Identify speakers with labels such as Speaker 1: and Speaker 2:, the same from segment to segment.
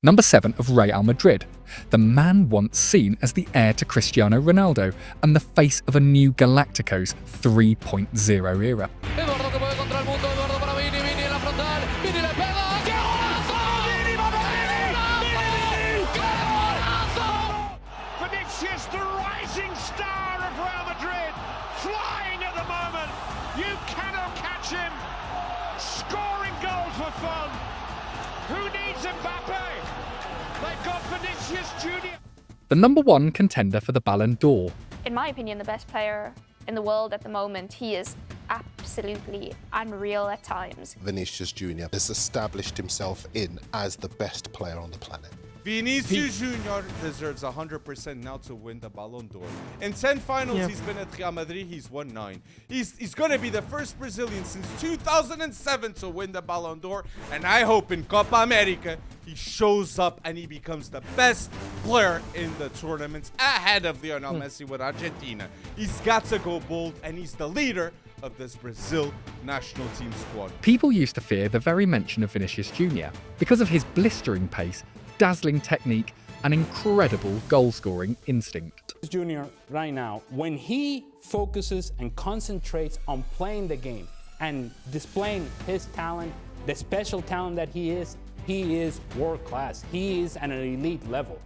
Speaker 1: Number 7 of Real Madrid, the man once seen as the heir to Cristiano Ronaldo and the face of a new Galacticos 3.0 era.
Speaker 2: Vinicius, the rising star of Real Madrid, flying at the moment. You cannot catch him. Scoring goals for fun. Who needs Mbappe? They've got Vinicius Júnior.
Speaker 1: The number 1 contender for the Ballon d'Or.
Speaker 3: In my opinion, the best player in the world at the moment. He is absolutely unreal at times.
Speaker 4: Vinícius Júnior has established himself as the best player on the planet.
Speaker 5: Vinícius Júnior deserves 100% now to win the Ballon d'Or. In 10 finals he's been at Real Madrid, he's won 9. He's going to be the first Brazilian since 2007 to win the Ballon d'Or. And I hope in Copa America he shows up and he becomes the best player in the tournaments ahead of Lionel Messi with Argentina. He's got to go bold and he's the leader of this Brazil national team squad.
Speaker 1: People used to fear the very mention of Vinícius Júnior because of his blistering pace, dazzling technique and incredible goal-scoring instinct.
Speaker 6: Junior right now, when he focuses and concentrates on playing the game and displaying his talent, the special talent that he is world-class. He is at an elite level.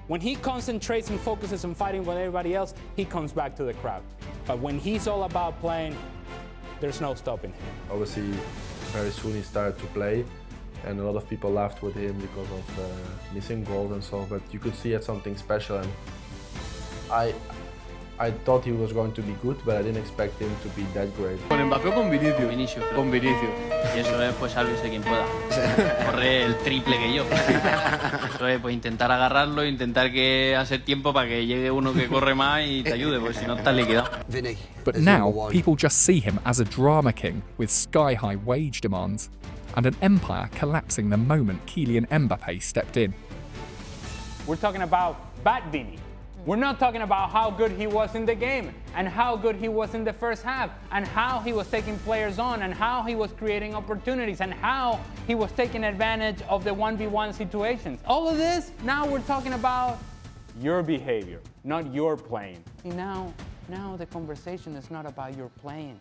Speaker 6: When he concentrates and focuses on fighting with everybody else, he comes back to the crowd. But when he's all about playing, there's no stopping him.
Speaker 7: Obviously, very soon he started to play, and a lot of people laughed with him because of missing goals and so, but you could see it's something special, and I thought he was going to be good, but I didn't expect him to be that great.
Speaker 8: ¿Con Mbappé o con Vinicius? Vinicius. Con Vinicius. Y eso es, pues, sálvese quien pueda. Corre el triple que yo. Eso es, pues, intentar agarrarlo, intentar que hacer tiempo para que llegue uno que corre más y te ayude, porque si no estás liquidado.
Speaker 1: But now, people just see him as a drama king with sky-high wage demands and an empire collapsing the moment Kylian Mbappé stepped in.
Speaker 6: We're talking about bad Vini. We're not talking about how good he was in the game and how good he was in the first half and how he was taking players on and how he was creating opportunities and how he was taking advantage of the 1v1 situations. All of this, now we're talking about your behavior, not your playing. See, now the conversation is not about your playing.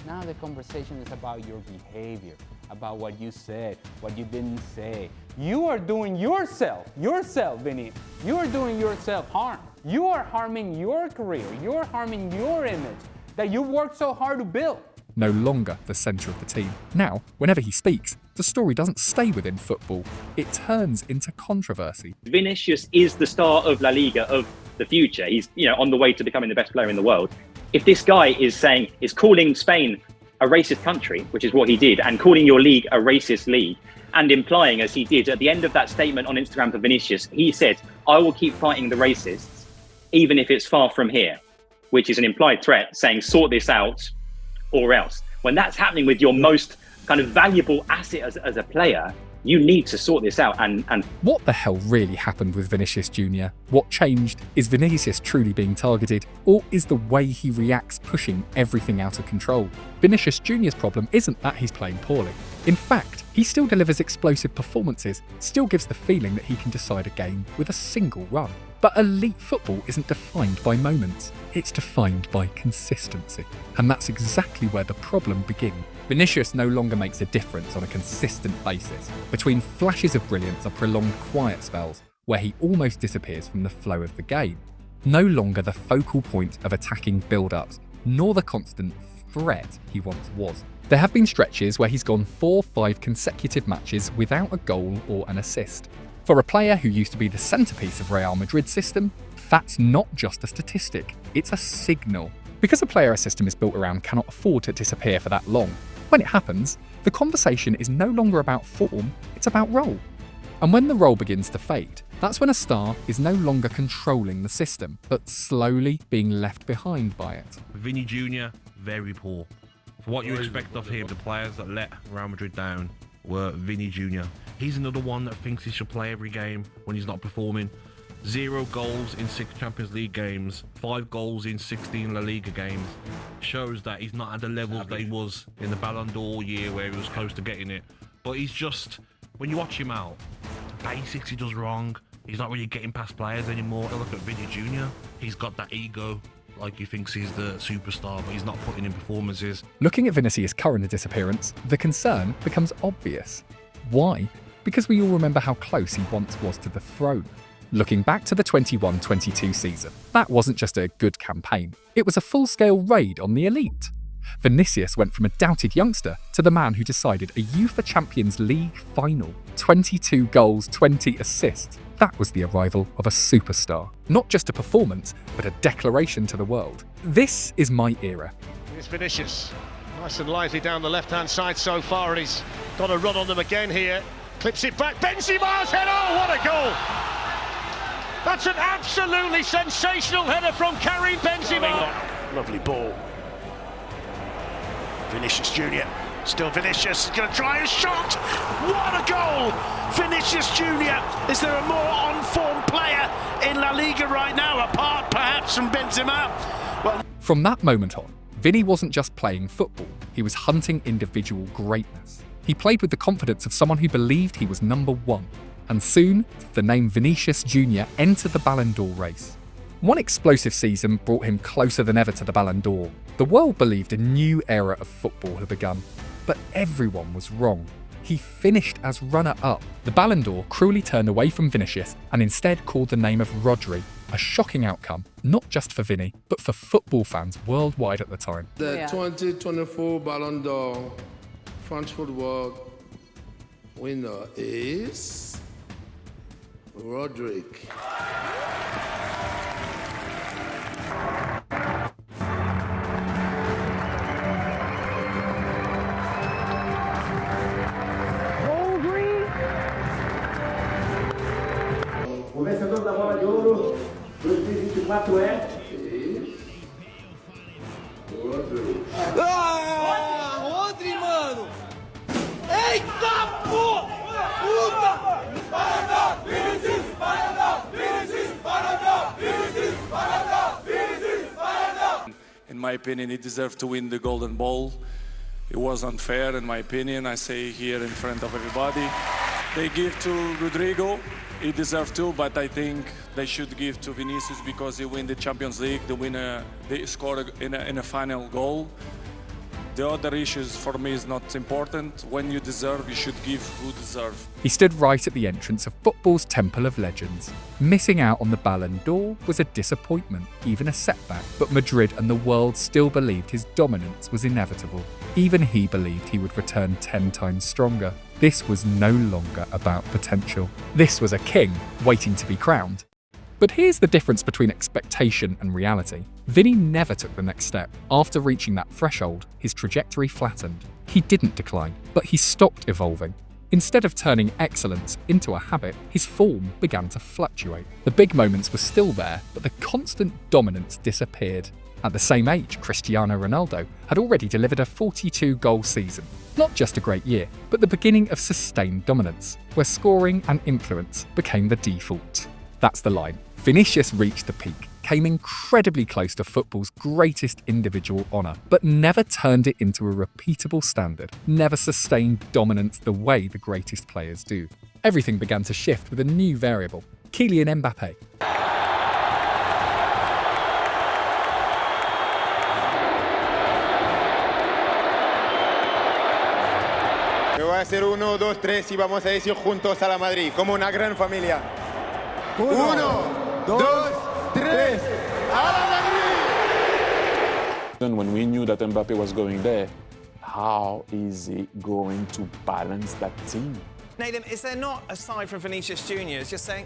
Speaker 6: Now the conversation is about your behavior, about what you said, what you didn't say. You are doing yourself, Vini, you are doing yourself harm. You are harming your career, you're harming your image that you worked so hard to build.
Speaker 1: No longer the centre of the team. Now, whenever he speaks, the story doesn't stay within football. It turns into controversy.
Speaker 9: Vinicius is the star of La Liga of the future. He's, on the way to becoming the best player in the world. If this guy is calling Spain a racist country, which is what he did, and calling your league a racist league, and implying, as he did at the end of that statement on Instagram for Vinicius, he said, "I will keep fighting the racists, even if it's far from here," which is an implied threat saying, sort this out or else. When that's happening with your most kind of valuable asset as a player, you need to sort this out. And
Speaker 1: what the hell really happened with Vinícius Júnior? What changed? Is Vinícius truly being targeted? Or is the way he reacts pushing everything out of control? Vinícius Júnior's problem isn't that he's playing poorly. In fact, he still delivers explosive performances, still gives the feeling that he can decide a game with a single run. But elite football isn't defined by moments, it's defined by consistency. And that's exactly where the problem begins. Vinícius no longer makes a difference on a consistent basis. Between flashes of brilliance are prolonged quiet spells, where he almost disappears from the flow of the game. No longer the focal point of attacking build-ups, nor the constant threat he once was. There have been stretches where he's gone 4-5 consecutive matches without a goal or an assist. For a player who used to be the centrepiece of Real Madrid's system, that's not just a statistic, it's a signal. Because a player a system is built around cannot afford to disappear for that long, when it happens, the conversation is no longer about form, it's about role. And when the role begins to fade, that's when a star is no longer controlling the system, but slowly being left behind by it.
Speaker 10: Vini Júnior, very poor. For what you expect of him, the players that let Real Madrid down were Vini Júnior. He's another one that thinks he should play every game when he's not performing. 0 goals in 6 Champions League games, 5 goals in 16 La Liga games. Shows that he's not at the level that he was in the Ballon d'Or year where he was close to getting it. But he's just, when you watch him out, basics he does wrong. He's not really getting past players anymore. Look at Vini Júnior. He's got that ego, like he thinks he's the superstar, but he's not putting in performances.
Speaker 1: Looking at Vinícius' current disappearance, the concern becomes obvious. Why? Because we all remember how close he once was to the throne. Looking back to the 21-22 season, that wasn't just a good campaign, it was a full-scale raid on the elite. Vinícius went from a doubted youngster to the man who decided a UEFA Champions League final. 22 goals, 20 assists. That was the arrival of a superstar. Not just a performance, but a declaration to the world. This is my era.
Speaker 2: Here's Vinicius. Nice and lively down the left-hand side so far, and he's got a run on them again here. Clips it back. Benzema's head. Oh, what a goal! That's an absolutely sensational header from Karim Benzema.
Speaker 11: Lovely ball. Vinicius Júnior. Still Vinicius, going to try a shot. What a goal! Vinicius Júnior. Is there a more on-form player in La Liga right now, apart perhaps from Benzema? Well,
Speaker 1: from that moment on, Vini wasn't just playing football, he was hunting individual greatness. He played with the confidence of someone who believed he was number one. And soon, the name Vinícius Júnior entered the Ballon d'Or race. One explosive season brought him closer than ever to the Ballon d'Or. The world believed a new era of football had begun. But everyone was wrong. He finished as runner-up. The Ballon d'Or cruelly turned away from Vinícius and instead called the name of Rodri. A shocking outcome, not just for Vini, but for football fans worldwide at the time.
Speaker 7: The 2024 Ballon d'Or French football winner is Rodri.
Speaker 12: O vencedor da bola de ouro 2024 é...
Speaker 13: Ah, Rodri, mano! Eita puta!
Speaker 14: In my opinion, he deserved to win the Golden Ball. It was unfair, in my opinion. I say here in front of everybody. They give to Rodrigo. He deserved to, but I think they should give to Vinícius because he win the Champions League. They scored in a final goal. The other issues for me is not important. When you deserve, you should give who deserve.
Speaker 1: He stood right at the entrance of football's Temple of Legends. Missing out on the Ballon d'Or was a disappointment, even a setback, but Madrid and the world still believed his dominance was inevitable. Even he believed he would return 10 times stronger. This was no longer about potential. This was a king waiting to be crowned. But here's the difference between expectation and reality. Vini never took the next step. After reaching that threshold, his trajectory flattened. He didn't decline, but he stopped evolving. Instead of turning excellence into a habit, his form began to fluctuate. The big moments were still there, but the constant dominance disappeared. At the same age, Cristiano Ronaldo had already delivered a 42-goal season. Not just a great year, but the beginning of sustained dominance, where scoring and influence became the default. That's the line. Vinícius reached the peak, came incredibly close to football's greatest individual honour, but never turned it into a repeatable standard, never sustained dominance the way the greatest players do. Everything began to shift with a new variable, Kylian Mbappé.
Speaker 15: Va a ser 1, 2, 3 y vamos a decir juntos a la Madrid, como una gran familia. 1, 2, 3, a la Madrid!
Speaker 16: When we knew that Mbappe was going there, how is he going to balance that team?
Speaker 17: Nathan, is there not, aside from Vinícius Júnior, is just saying,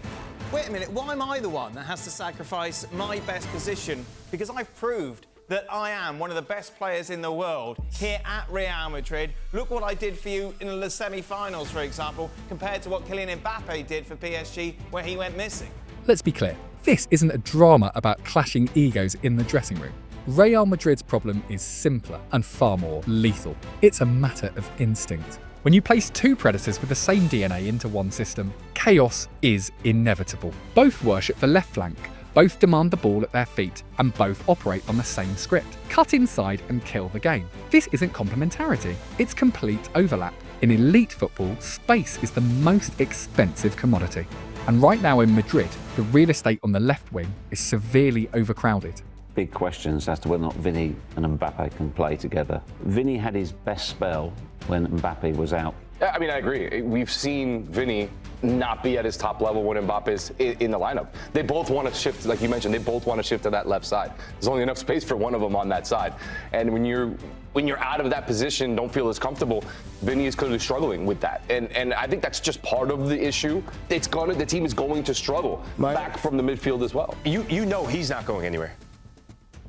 Speaker 17: wait a minute, why am I the one that has to sacrifice my best position? Because I've proved that I am one of the best players in the world here at Real Madrid. Look what I did for you in the semi-finals, for example, compared to what Kylian Mbappé did for PSG, where he went missing.
Speaker 1: Let's be clear, this isn't a drama about clashing egos in the dressing room. Real Madrid's problem is simpler and far more lethal. It's a matter of instinct. When you place two predators with the same DNA into one system, chaos is inevitable. Both worship the left flank, both demand the ball at their feet, and both operate on the same script. Cut inside and kill the game. This isn't complementarity, it's complete overlap. In elite football, space is the most expensive commodity. And right now in Madrid, the real estate on the left wing is severely overcrowded.
Speaker 18: Big questions as to whether or not Vini and Mbappe can play together. Vini had his best spell when Mbappe was out.
Speaker 19: I mean, I agree. We've seen Vini not be at his top level when Mbappe's in the lineup. They both want to shift, like you mentioned, they both want to shift to that left side. There's only enough space for one of them on that side. And when you're out of that position, don't feel as comfortable, Vini is clearly struggling with that. And I think that's just part of the issue. The team is going to struggle back from the midfield as well.
Speaker 20: You know he's not going anywhere.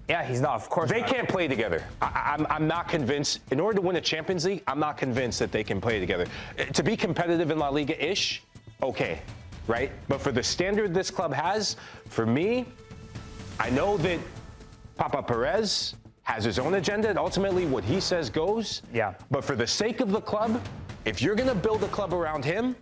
Speaker 6: Yeah, he's not, of course.
Speaker 20: They can't play together. I'm not convinced. In order to win a Champions League, I'm not convinced that they can play together. To be competitive in La Liga-ish, okay, right? But for the standard this club has, for me, I know that Papa Perez has his own agenda, and ultimately what he says goes.
Speaker 6: Yeah.
Speaker 20: But for the sake of the club, if you're going to build a club around him,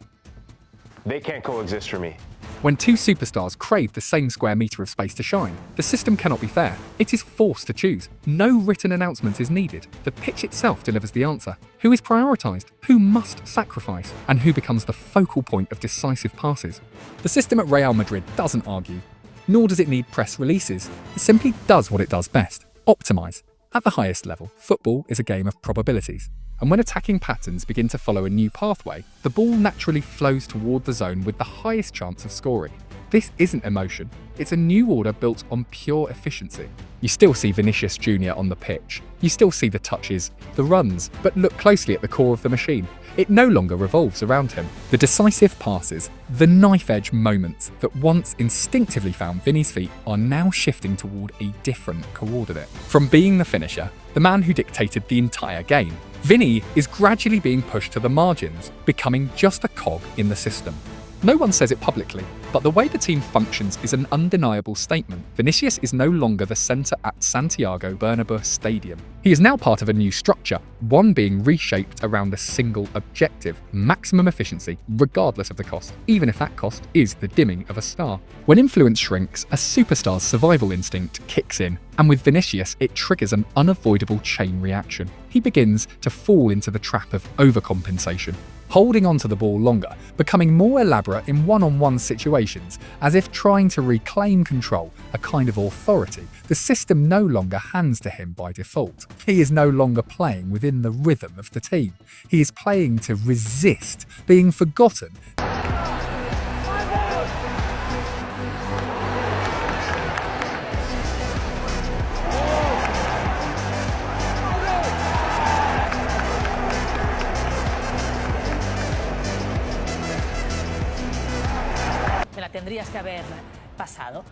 Speaker 20: they can't coexist for me.
Speaker 1: When two superstars crave the same square metre of space to shine, the system cannot be fair. It is forced to choose. No written announcement is needed. The pitch itself delivers the answer. Who is prioritised? Who must sacrifice? And who becomes the focal point of decisive passes? The system at Real Madrid doesn't argue, nor does it need press releases. It simply does what it does best: optimise. At the highest level, football is a game of probabilities. And when attacking patterns begin to follow a new pathway, the ball naturally flows toward the zone with the highest chance of scoring. This isn't emotion, it's a new order built on pure efficiency. You still see Vinícius Júnior on the pitch, you still see the touches, the runs, but look closely at the core of the machine. It no longer revolves around him. The decisive passes, the knife-edge moments that once instinctively found Vini's feet are now shifting toward a different coordinate. From being the finisher, the man who dictated the entire game, Vini is gradually being pushed to the margins, becoming just a cog in the system. No one says it publicly, but the way the team functions is an undeniable statement. Vinícius is no longer the centre at Santiago Bernabéu Stadium. He is now part of a new structure, one being reshaped around a single objective: maximum efficiency, regardless of the cost, even if that cost is the dimming of a star. When influence shrinks, a superstar's survival instinct kicks in, and with Vinícius, it triggers an unavoidable chain reaction. He begins to fall into the trap of overcompensation, holding onto the ball longer, becoming more elaborate in one-on-one situations, as if trying to reclaim control, a kind of authority the system no longer hands to him by default. He is no longer playing within the rhythm of the team. He is playing to resist being forgotten.
Speaker 21: Tendrías que haber pasado.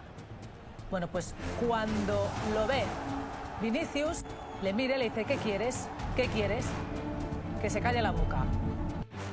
Speaker 21: Bueno, pues cuando lo ve Vinícius, le mira y le dice: ¿qué quieres? ¿Qué quieres? Que se calle la boca.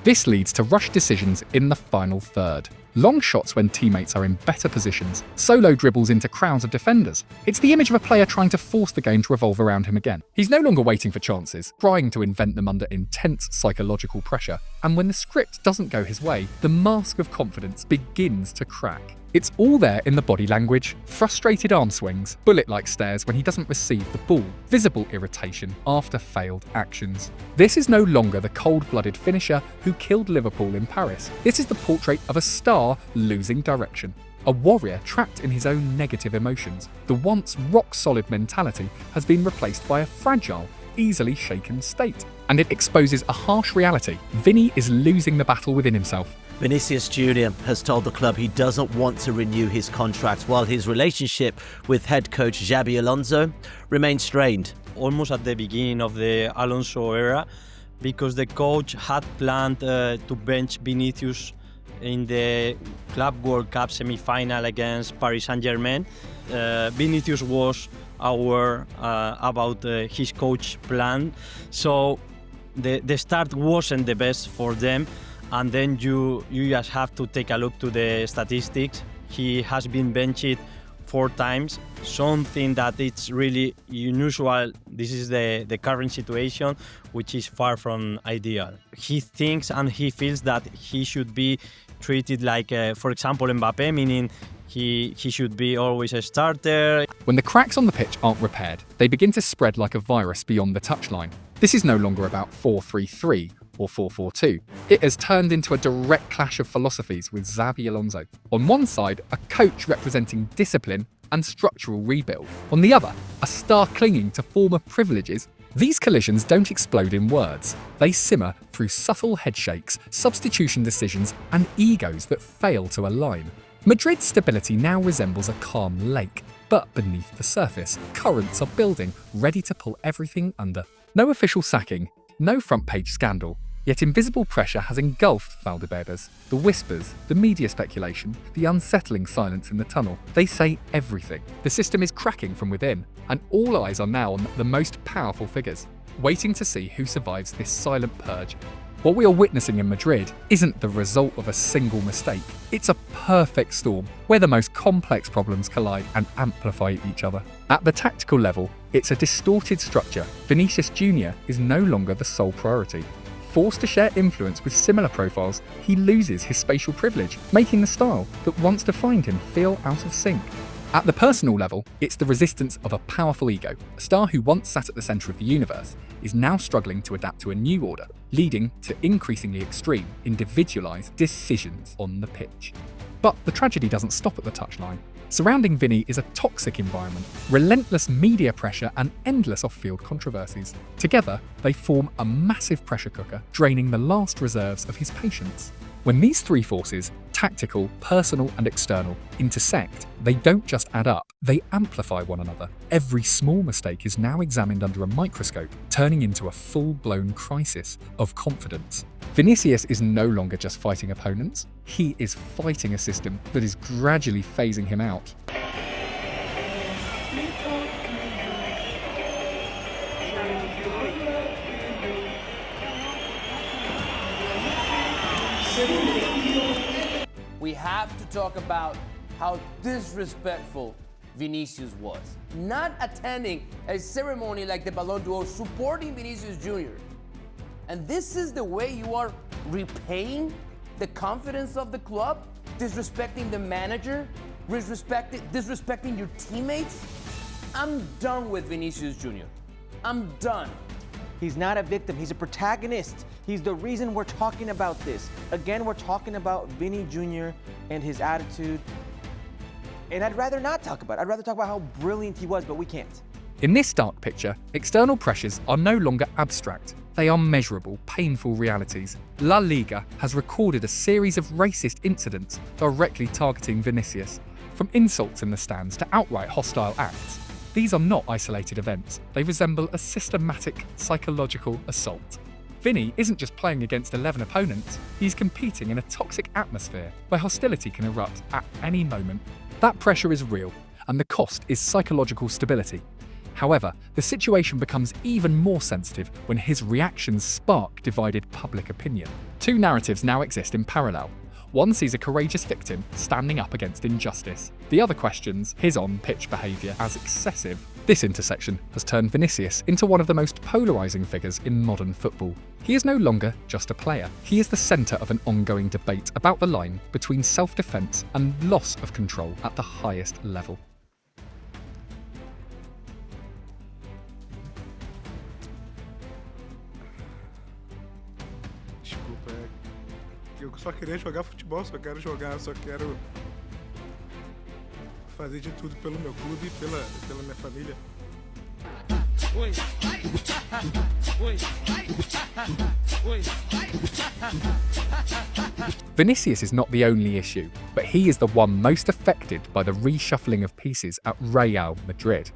Speaker 1: This leads to rush decisions in the final third. Long shots when teammates are in better positions, solo dribbles into crowds of defenders. It's the image of a player trying to force the game to revolve around him again. He's no longer waiting for chances, trying to invent them under intense psychological pressure. And when the script doesn't go his way, the mask of confidence begins to crack. It's all there in the body language: frustrated arm swings, bullet-like stares when he doesn't receive the ball, visible irritation after failed actions. This is no longer the cold-blooded finisher who killed Liverpool in Paris. This is the portrait of a star losing direction, a warrior trapped in his own negative emotions. The once rock-solid mentality has been replaced by a fragile, easily shaken state. And it exposes a harsh reality: Vini is losing the battle within himself.
Speaker 22: Vinícius Júnior has told the club he doesn't want to renew his contract, while his relationship with head coach Xabi Alonso remains strained.
Speaker 23: Almost at the beginning of the Alonso era, because the coach had planned to bench Vinícius in the Club World Cup semi-final against Paris Saint-Germain. Vinícius was aware about his coach plan, so the start wasn't the best for them. And then you just have to take a look to the statistics. He has been benched 4 times, something that it's really unusual. This is the current situation, which is far from ideal. He thinks and he feels that he should be treated like, for example, Mbappe, meaning he should be always a starter.
Speaker 1: When the cracks on the pitch aren't repaired, they begin to spread like a virus beyond the touchline. This is no longer about 4-3-3 or 4-4-2. It has turned into a direct clash of philosophies with Xabi Alonso. On one side, a coach representing discipline and structural rebuild. On the other, a star clinging to former privileges. These collisions don't explode in words. They simmer through subtle headshakes, substitution decisions, and egos that fail to align. Madrid's stability now resembles a calm lake, but beneath the surface, currents are building, ready to pull everything under. No official sacking, no front-page scandal, yet invisible pressure has engulfed Valdeberdas. The whispers, the media speculation, the unsettling silence in the tunnel, they say everything. The system is cracking from within, and all eyes are now on the most powerful figures, waiting to see who survives this silent purge. What we are witnessing in Madrid isn't the result of a single mistake. It's a perfect storm where the most complex problems collide and amplify each other. At the tactical level, it's a distorted structure. Vinícius Júnior is no longer the sole priority. Forced to share influence with similar profiles, he loses his spatial privilege, making the style that once defined him feel out of sync. At the personal level, it's the resistance of a powerful ego. A star who once sat at the centre of the universe is now struggling to adapt to a new order, leading to increasingly extreme, individualised decisions on the pitch. But the tragedy doesn't stop at the touchline. Surrounding Vini is a toxic environment, relentless media pressure and endless off-field controversies. Together, they form a massive pressure cooker, draining the last reserves of his patience. When these three forces, tactical, personal and external, intersect, they don't just add up, they amplify one another. Every small mistake is now examined under a microscope, turning into a full-blown crisis of confidence. Vinícius is no longer just fighting opponents, he is fighting a system that is gradually phasing him out.
Speaker 3: We have to talk about how disrespectful Vinícius was. Not attending a ceremony like the Ballon d'Or, supporting Vinícius Júnior. And this is the way you are repaying the confidence of the club? Disrespecting the manager? Disrespecting your teammates? I'm done with Vinícius Júnior. I'm done.
Speaker 4: He's not a victim, he's a protagonist. He's the reason we're talking about this. Again, we're talking about Vini Jr. and his attitude. And I'd rather not talk about it. I'd rather talk about how brilliant he was, but we can't.
Speaker 1: In this dark picture, external pressures are no longer abstract. They are measurable, painful realities. La Liga has recorded a series of racist incidents directly targeting Vinícius, from insults in the stands to outright hostile acts. These are not isolated events. They resemble a systematic psychological assault. Vini isn't just playing against 11 opponents, he's competing in a toxic atmosphere where hostility can erupt at any moment. That pressure is real, and the cost is psychological stability. However, the situation becomes even more sensitive when his reactions spark divided public opinion. Two narratives now exist in parallel. One sees a courageous victim standing up against injustice. The other questions his on-pitch behaviour as excessive. This intersection has turned Vinícius into one of the most polarising figures in modern football. He is no longer just a player. He is the centre of an ongoing debate about the line between self-defence and loss of control at the highest level.
Speaker 5: Eu só queria jogar futebol, só quero jogar, só quero fazer de tudo pelo meu clube e pela minha família.
Speaker 1: Vinícius is not the only issue, but he is the one most affected by the reshuffling of pieces at Real Madrid.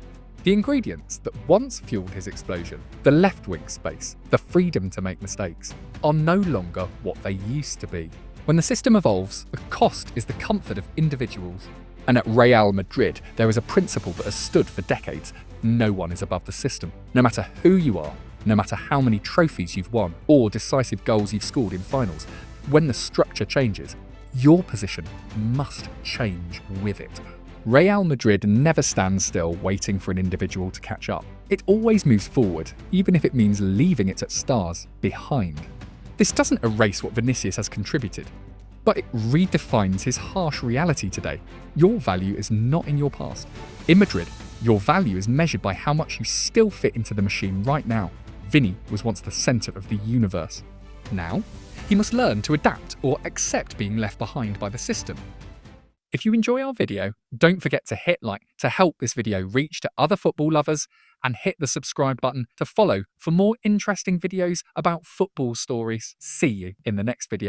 Speaker 1: The ingredients that once fueled his explosion, the left-wing space, the freedom to make mistakes, are no longer what they used to be. When the system evolves, the cost is the comfort of individuals. And at Real Madrid, there is a principle that has stood for decades. No one is above the system. No matter who you are, no matter how many trophies you've won or decisive goals you've scored in finals, when the structure changes, your position must change with it. Real Madrid never stands still waiting for an individual to catch up. It always moves forward, even if it means leaving its stars behind. This doesn't erase what Vinícius has contributed, but it redefines his harsh reality today. Your value is not in your past. In Madrid, your value is measured by how much you still fit into the machine right now. Vini was once the centre of the universe. Now, he must learn to adapt or accept being left behind by the system. If you enjoy our video, don't forget to hit like to help this video reach to other football lovers, and hit the subscribe button to follow for more interesting videos about football stories. See you in the next video.